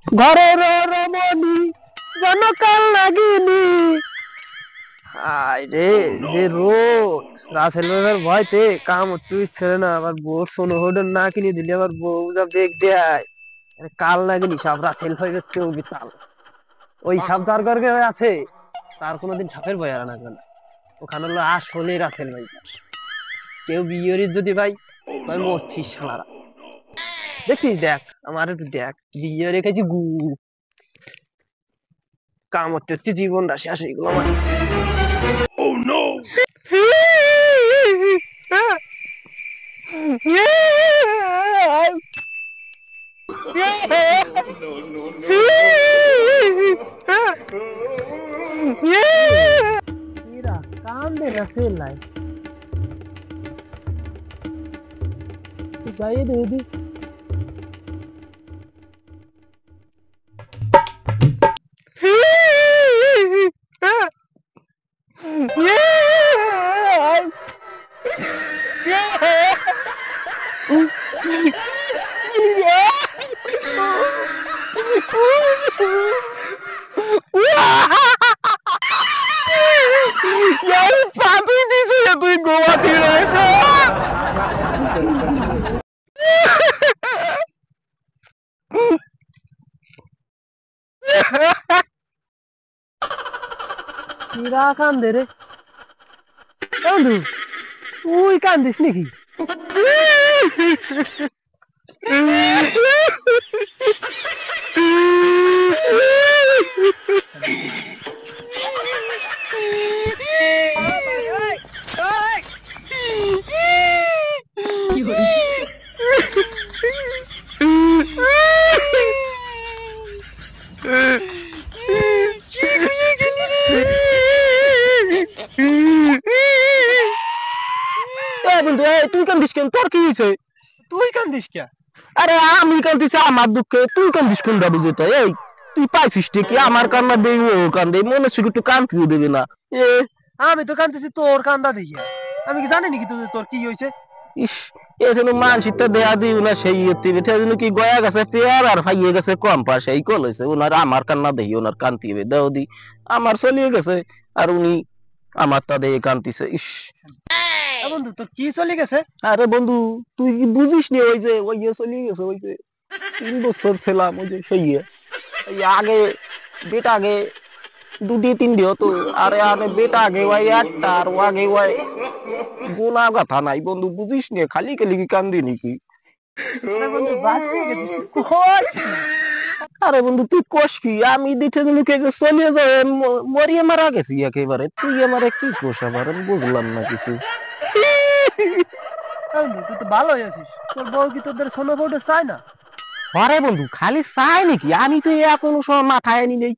ঘরের রমণী জনকাল লাগিনি। রে যে রোদ, রাসেল ভাইয়ের ভয়তে কাম হতে ইচ্ছে না। আবার বউ সোনো হোডেন না কিনে দিলে আবার বউ যা বেগ দেয়। কাল লাগিনি সব রাসেল ভাইয়ের কেউ বিতাল। ওই সাপ যার ঘরে আছে তার কোনোদিন সাপের ভয় আর না কেন। ওখানে হলো আসলে রাসেল ভাই। কেউ বিয়ের যদি ভাই তাই মস্তিস শালারা। দেখছিস দেখ আমার একটু দেখ বিয়ে রেখেছি গু কাম হচ্ছে জীবনটা শেষ হয়ে গেল আমার। কান্দে না ফেললাই যাই দিদি। তুই গোয়াতে কান্দে রে বন্ধু, তুই কান্দিস নাকি? তুই কান্দিস কেন? তোর কি হয়েছে? তুই কান্দিস কে? আরে আমি কান্দিছি আমার দুঃখে, তুই কান্দিস কোন দাবি যেটা? এই তুই পাইছিস কি আমার কান্না দেই ও কান্দে, মনে হচ্ছে একটু কান্দিয়ে দেবে না? এ আমি তো কান্দিছি তোর কান্দা দেখি। আমি কি জানি নাকি তোর কি হয়েছে? ইস, এ যেন মানসিকটা দেয়া দিও না সেই এটা যেন কি গয়া গেছে পেয়ার আর ফাইয়ে গেছে কম পা সেই কল হয়েছে। ওনার আমার কান্না দেখি ওনার কান্তিবে দেও দি, আমার চলিয়ে গেছে আর উনি আমার তা দিয়ে কান্তিছে। ইস বন্ধু তোর কি চলে গেছে? আরে বন্ধু তুই কি বুঝিস নি? ওই যে ওই চলে গেছে, ওই যে 3 বছর ছিলাম ওই যে সেই আগে বেটা আগে দুটি তিনটি হতো, আরে আরে বেটা আগে ওই একটা আর ও আগে ওই গোনা কথা নাই বন্ধু, বুঝিস নি? খালি খালি কি কান্দি নাকি? আরে বন্ধু তুই কোষ কি? আমি দিতে লোকে যে চলে যায় মরিয়ে মারা গেছি একেবারে, তুই আমারে কি কোষ? আবার আমি বুঝলাম না কিছু। তুই তো ভালোই আছিস, তোর বউ কি তোদের সোনা বউটা চায় না? আরে বন্ধু খালি চাই নাকি? আমি তো কোনো সময় মাথায় আনি নেই।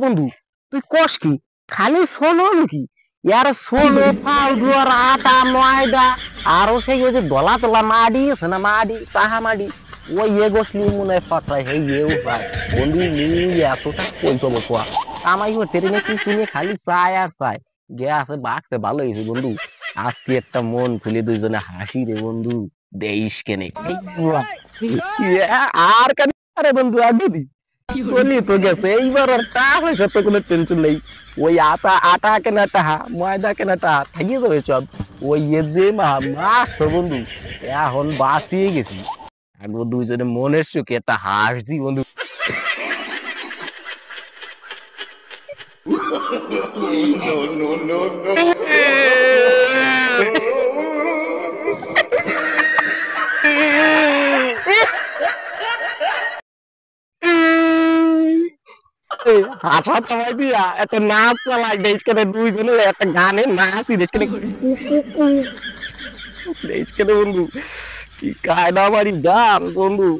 বন্ধু তুই কোষ কি? খালি শোনো নাকি? ইয়ার সোলো পাউডার আটা ময়দা আরো সেই ওই যে দলা তোলা মাডি আছে না, মাডি চাহা মাডি, ওই গোসলি মনে হয় ফাটাই হে ইয়েও চায়। বন্ধু নিয়ে এতটা কই পাবো কোয়া? আমাই ট্রেনে নাকি শুনে খালি চায় আর চায়। গে আছে বাঘতে ভালো হয়েছে বন্ধু, আজকে একটা মন খুলে দুইজনে হাসি রে বন্ধু। দেইস কেনে আর কেন? আরে বন্ধু আর দিদি চলি তো গেছে, এইবার আর তা হয়েছে তো কোনো টেনশন নেই। ওই আটা কেনা টাহা ময়দা কেনা টাহা থাকিয়ে যাবে সব। ওই যে মাস বন্ধু এখন বাঁচিয়ে গেছি। একবার দুইজনে মনের সুখে একটা হাসছি বন্ধু। হাসা থামাই দিয়া একটা নাচ চালাই দেশ কেন দুইজনে একটা গানের নাচই দেশ কেন দেশ কেন বন্ধু কি কায়দা বাড়ি গান বন্ধু।